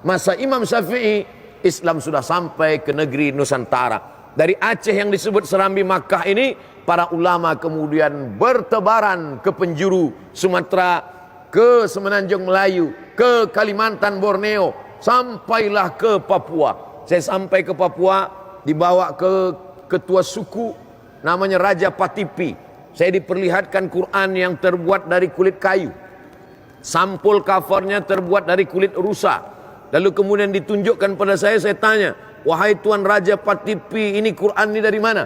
masa Imam Syafi'i, Islam sudah sampai ke negeri Nusantara. Dari Aceh yang disebut Serambi Makkah ini, para ulama kemudian bertebaran ke penjuru Sumatera, ke Semenanjung Melayu, ke Kalimantan, Borneo, sampailah ke Papua. Saya sampai ke Papua, dibawa ke ketua suku namanya Raja Patipi. Saya diperlihatkan Quran yang terbuat dari kulit kayu, sampul covernya terbuat dari kulit rusa. Lalu kemudian ditunjukkan pada saya tanya, wahai Tuan Raja Patipi, ini Quran ini dari mana?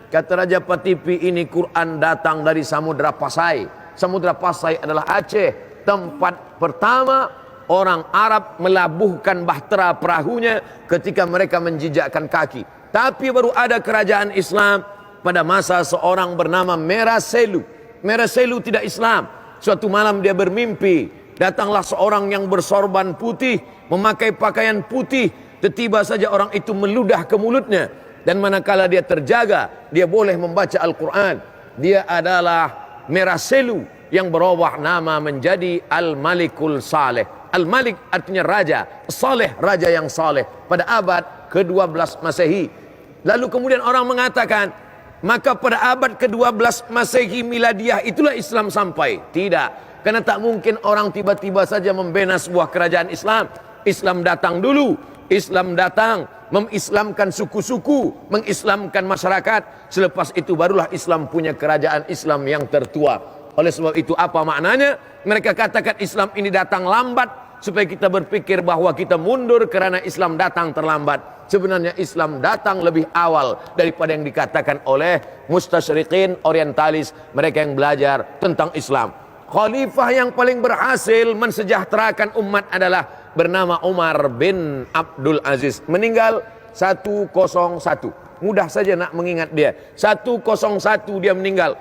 Kata Raja Patipi, ini Quran datang dari Samudra Pasai. Samudra Pasai adalah Aceh, tempat pertama orang Arab melabuhkan bahtera perahunya ketika mereka menjijakkan kaki. Tapi baru ada kerajaan Islam pada masa seorang bernama Merah Selu. Merah Selu tidak Islam. Suatu malam dia bermimpi, datanglah seorang yang bersorban putih, memakai pakaian putih. Tiba saja orang itu meludah ke mulutnya, dan manakala dia terjaga, dia boleh membaca Al-Quran. Dia adalah Merah Selu yang berubah nama menjadi Al-Malikul Saleh. Al-Malik artinya raja, Saleh raja yang saleh, pada abad ke-12 Masehi. Lalu kemudian orang mengatakan, maka pada abad ke-12 Masehi Miladiah itulah Islam sampai. Tidak, karena tak mungkin orang tiba-tiba saja membina sebuah kerajaan Islam. Islam datang dulu. Islam datang mengislamkan suku-suku, mengislamkan masyarakat. Selepas itu barulah Islam punya kerajaan Islam yang tertua. Oleh sebab itu apa maknanya? Mereka katakan Islam ini datang lambat, supaya kita berpikir bahwa kita mundur karena Islam datang terlambat. Sebenarnya Islam datang lebih awal daripada yang dikatakan oleh mustasyriqin orientalis, mereka yang belajar tentang Islam. Khalifah yang paling berhasil mensejahterakan umat adalah bernama Umar bin Abdul Aziz. Meninggal 101. Mudah saja nak mengingat dia. 101 dia meninggal.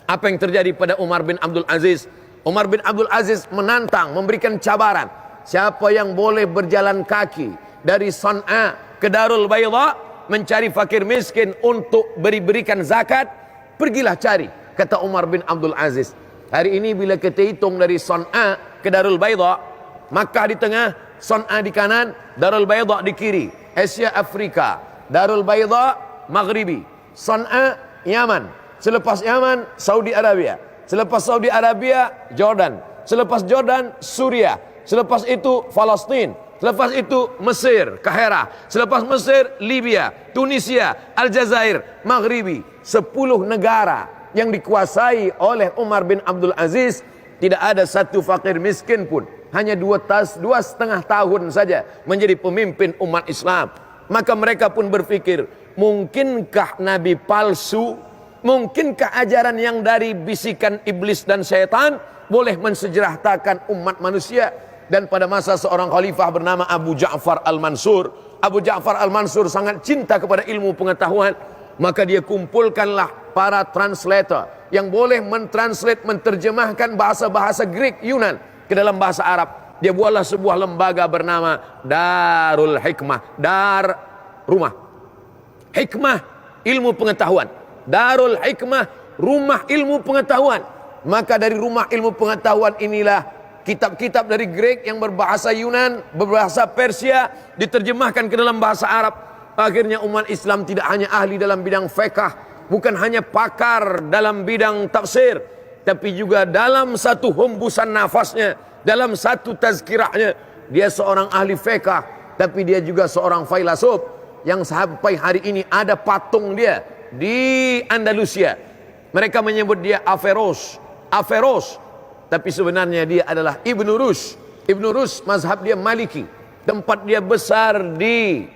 Apa yang terjadi pada Umar bin Abdul Aziz? Umar bin Abdul Aziz menantang, memberikan cabaran. Siapa yang boleh berjalan kaki dari San'a ke Darul Bayda mencari fakir miskin untuk berikan zakat, pergilah cari, kata Umar bin Abdul Aziz. Hari ini bila kita hitung dari San'a ke Darul Bayda, Makkah di tengah, San'a di kanan, Darul Bayda di kiri. Asia Afrika, Darul Bayda Maghribi, San'a Yaman, selepas Yaman Saudi Arabia, selepas Saudi Arabia Jordan, selepas Jordan Suriah, selepas itu Palestina, selepas itu Mesir, Kahira, selepas Mesir Libya, Tunisia, Aljazair, Maghribi. 10 negara yang dikuasai oleh Umar bin Abdul Aziz. Tidak ada satu fakir miskin pun. Hanya 2,5 tahun saja menjadi pemimpin umat Islam. Maka mereka pun berpikir, mungkinkah Nabi palsu, mungkinkah ajaran yang dari bisikan iblis dan syaitan boleh mensejahterakan umat manusia? Dan pada masa seorang khalifah bernama Abu Ja'far Al-Mansur, Abu Ja'far Al-Mansur sangat cinta kepada ilmu pengetahuan. Maka dia kumpulkanlah para translator yang boleh mentranslate, menerjemahkan bahasa-bahasa Greek, Yunan ke dalam bahasa Arab. Dia buatlah sebuah lembaga bernama Darul Hikmah. Dar, rumah. Hikmah, ilmu pengetahuan. Darul Hikmah, rumah ilmu pengetahuan. Maka dari rumah ilmu pengetahuan inilah kitab-kitab dari Greek yang berbahasa Yunan, berbahasa Persia diterjemahkan ke dalam bahasa Arab. Akhirnya umat Islam tidak hanya ahli dalam bidang fiqh, bukan hanya pakar dalam bidang tafsir, tapi juga dalam satu hembusan nafasnya, dalam satu tazkirahnya, dia seorang ahli fiqh, tapi dia juga seorang filsuf yang sampai hari ini ada patung dia di Andalusia. Mereka menyebut dia Averroes, tapi sebenarnya dia adalah Ibn Rushd. Ibn Rushd mazhab dia Maliki, tempat dia besar di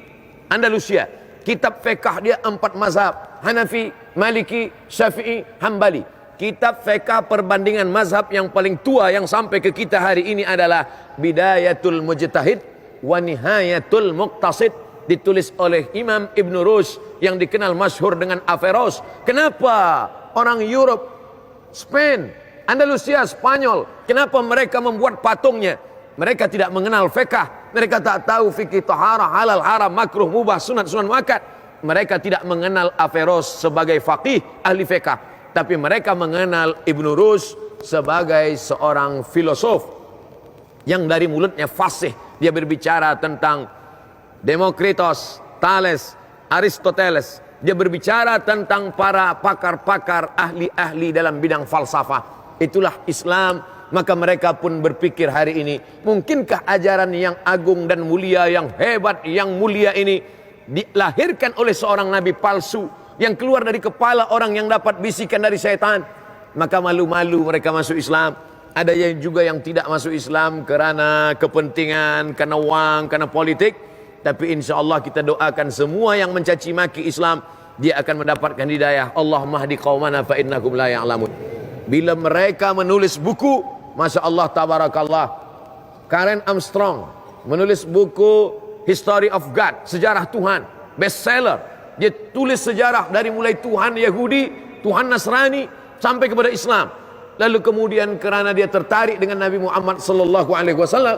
Andalusia. Kitab fiqh dia 4 mazhab, Hanafi, Maliki, Syafi'i, Hambali. Kitab fiqh perbandingan mazhab yang paling tua yang sampai ke kita hari ini adalah Bidayatul Mujtahid wa Nihayatul Muqtasid, ditulis oleh Imam Ibn Rushd yang dikenal masyhur dengan Averroes. Kenapa orang Europe, Spain, Andalusia, Spanyol, kenapa mereka membuat patungnya? Mereka tidak mengenal fiqh. Mereka tak tahu fikih taharah, halal, haram, makruh, mubah, sunat, sunan muakkad. Mereka tidak mengenal Averroes sebagai faqih, ahli fiqh. Tapi mereka mengenal Ibn Rushd sebagai seorang filosof yang dari mulutnya fasih, Dia berbicara tentang Demokritos, Thales, Aristoteles. Dia berbicara tentang para pakar-pakar, ahli-ahli dalam bidang falsafah. Itulah Islam. Maka mereka pun berpikir hari ini, mungkinkah ajaran yang agung dan mulia, yang hebat, yang mulia ini dilahirkan oleh seorang nabi palsu yang keluar dari kepala orang yang dapat bisikan dari syaitan? Maka malu-malu mereka masuk Islam. Ada yang juga yang tidak masuk Islam karena kepentingan, karena uang, karena politik. Tapi insya Allah kita doakan semua yang mencaci maki Islam, dia akan mendapatkan hidayah. Allahumma hdi qaumana fa innakum la ya'lamun. Bila mereka menulis buku, Masya Allah, tabarakallah, Karen Armstrong menulis buku History of God, sejarah Tuhan, bestseller. Dia tulis sejarah dari mulai Tuhan Yahudi, Tuhan Nasrani, sampai kepada Islam. Lalu kemudian karena dia tertarik dengan Nabi Muhammad sallallahu alaihi wasallam,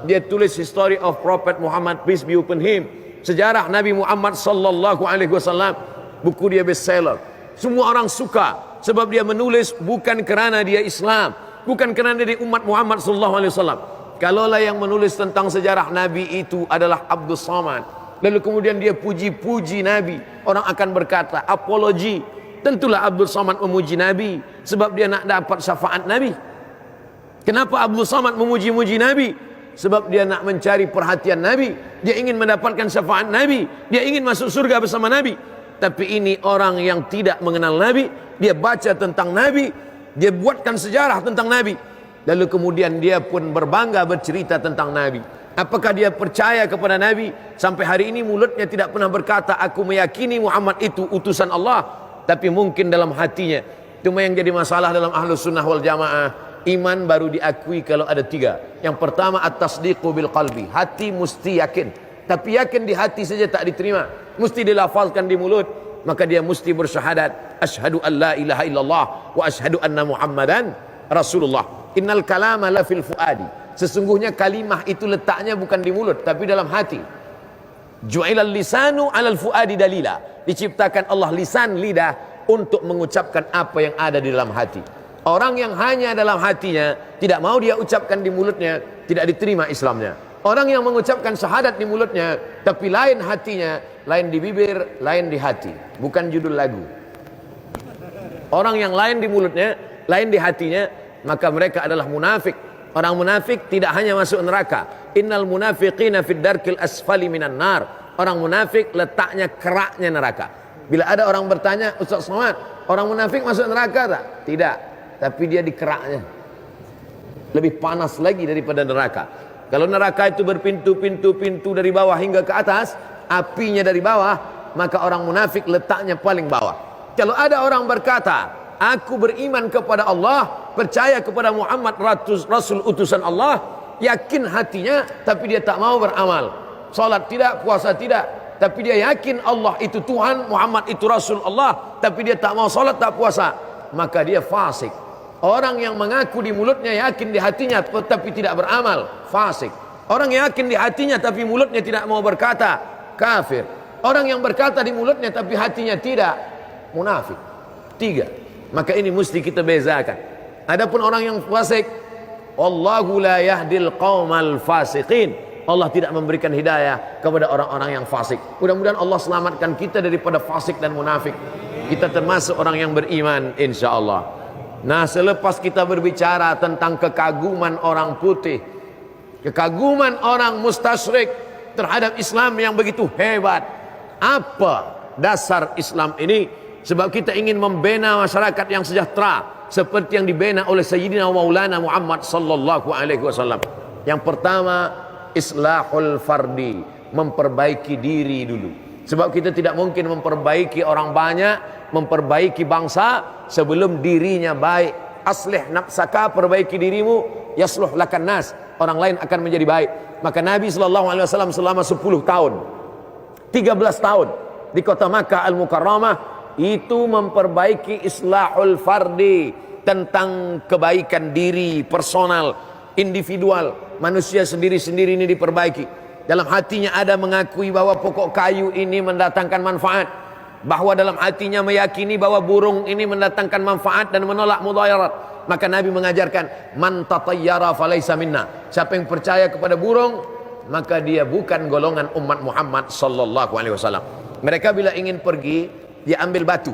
dia tulis History of Prophet Muhammad, peace be upon him, sejarah Nabi Muhammad sallallahu alaihi wasallam. Buku dia bestseller. Semua orang suka sebab dia menulis bukan kerana dia Islam, bukan kerana dia umat Muhammad sallallahu alaihi wasallam. Kalaulah yang menulis tentang sejarah Nabi itu adalah Abdul Samad, lalu kemudian dia puji-puji Nabi, orang akan berkata apologi. Tentulah Abdul Samad memuji Nabi sebab dia nak dapat syafaat Nabi. Kenapa Abdul Samad memuji-muji Nabi? Sebab dia nak mencari perhatian Nabi, dia ingin mendapatkan syafaat Nabi, dia ingin masuk surga bersama Nabi. Tapi ini orang yang tidak mengenal Nabi, dia baca tentang Nabi, dia buatkan sejarah tentang Nabi, lalu kemudian dia pun berbangga bercerita tentang Nabi. Apakah dia percaya kepada Nabi? Sampai hari ini mulutnya tidak pernah berkata aku meyakini Muhammad itu utusan Allah, tapi mungkin dalam hatinya. Cuma yang jadi masalah dalam Ahlus Sunnah wal Jamaah, iman baru diakui kalau ada tiga. Yang pertama at-tasdiqu bil qalbi, hati mesti yakin. Tapi yakin di hati saja tak diterima, mesti dilafalkan di mulut. Maka dia mesti bersyahadat asyhadu an la ilaha illallah wa asyhadu anna Muhammadan Rasulullah. Innal kalama la fil fuadi, sesungguhnya kalimah itu letaknya bukan di mulut tapi dalam hati. Ju'ilal lisanu 'alal fuadi dalila, diciptakan Allah lisan, lidah, untuk mengucapkan apa yang ada di dalam hati. Orang yang hanya dalam hatinya, tidak mau dia ucapkan di mulutnya, tidak diterima Islamnya. Orang yang mengucapkan syahadat di mulutnya, tapi lain hatinya, lain di bibir, lain di hati. Bukan judul lagu. Orang yang lain di mulutnya, lain di hatinya, maka mereka adalah munafik. Orang munafik tidak hanya masuk neraka. Innal munafiqina fid darkil asfali minan nar. Orang munafik letaknya keraknya neraka. Bila ada orang bertanya, Ustaz Somad, orang munafik masuk neraka tak? Tidak. Tapi dia di keraknya. Lebih panas lagi daripada neraka. Kalau neraka itu berpintu-pintu dari bawah hingga ke atas, apinya dari bawah, maka orang munafik letaknya paling bawah. Kalau ada orang berkata, aku beriman kepada Allah, percaya kepada Muhammad Rasul utusan Allah, yakin hatinya, tapi dia tak mau beramal. Salat tidak, puasa tidak, tapi dia yakin Allah itu Tuhan, Muhammad itu Rasul Allah, tapi dia tak mau salat, tak puasa, maka dia fasik. Orang yang mengaku di mulutnya, yakin di hatinya, tapi tidak beramal, fasik. Orang yang yakin di hatinya tapi mulutnya tidak mau berkata, kafir. Orang yang berkata di mulutnya tapi hatinya tidak, munafik. Tiga. Maka ini mesti kita bezakan. Adapun orang yang fasik, wallahu la yahdil qaumal fasiqin. Allah tidak memberikan hidayah kepada orang-orang yang fasik. Mudah-mudahan Allah selamatkan kita daripada fasik dan munafik. Kita termasuk orang yang beriman insyaallah. Nah, selepas kita berbicara tentang kekaguman orang putih, kekaguman orang mustasyrik terhadap Islam yang begitu hebat, apa dasar Islam ini? Sebab kita ingin membina masyarakat yang sejahtera seperti yang dibina oleh Sayyidina Maulana Muhammad sallallahu alaihi wasallam. Yang pertama, islahul fardi, memperbaiki diri dulu. Sebab kita tidak mungkin memperbaiki orang banyak, memperbaiki bangsa sebelum dirinya baik. Aslih nafsaka, perbaiki dirimu, yasluh lakan nas, orang lain akan menjadi baik. Maka Nabi SAW selama 10 tahun, 13 tahun di kota Makkah Al-Mukarramah itu memperbaiki islahul fardi, tentang kebaikan diri personal, individual, manusia sendiri-sendiri ini diperbaiki. Dalam hatinya ada mengakui bahwa pokok kayu ini mendatangkan manfaat, bahwa dalam hatinya meyakini bahwa burung ini mendatangkan manfaat dan menolak mudayarat. Maka Nabi mengajarkan, man tatayyara falaysa minna, siapa yang percaya kepada burung maka dia bukan golongan umat Muhammad sallallahu alaihi wasallam. Mereka bila ingin pergi, dia ambil batu.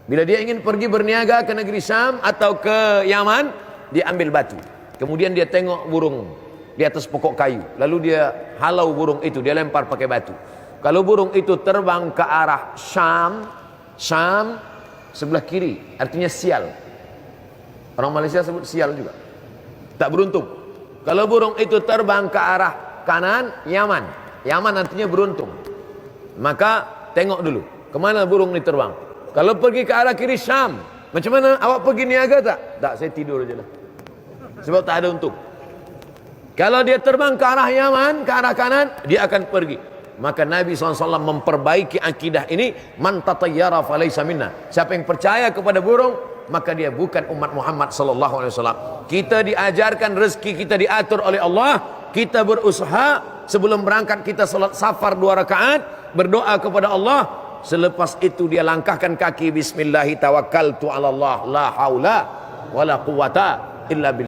Bila dia ingin pergi berniaga ke negeri Syam atau ke Yaman, dia ambil batu. Kemudian dia tengok burung di atas pokok kayu, lalu dia halau burung itu, dia lempar pakai batu. Kalau burung itu terbang ke arah Syam, Syam sebelah kiri, artinya sial. Orang Malaysia sebut sial juga, tak beruntung. Kalau burung itu terbang ke arah kanan, Yaman, Yaman artinya beruntung. Maka tengok dulu, kemana burung ini terbang. Kalau pergi ke arah kiri, Syam. Macam mana? Awak pergi niaga tak? Tak, saya tidur aja lah. Sebab tak ada untung. Kalau dia terbang ke arah Yaman, ke arah kanan, dia akan pergi. Maka Nabi SAW memperbaiki akidah ini. Man tatayyara falaysa minna. Siapa yang percaya kepada burung, maka dia bukan umat Muhammad SAW. Kita diajarkan, rezeki kita diatur oleh Allah. Kita berusaha, sebelum berangkat kita salat safar 2 rakaat, berdoa kepada Allah. Selepas itu dia langkahkan kaki, bismillahi tawakkaltu ala Allah, la haula wala quwata illa billah.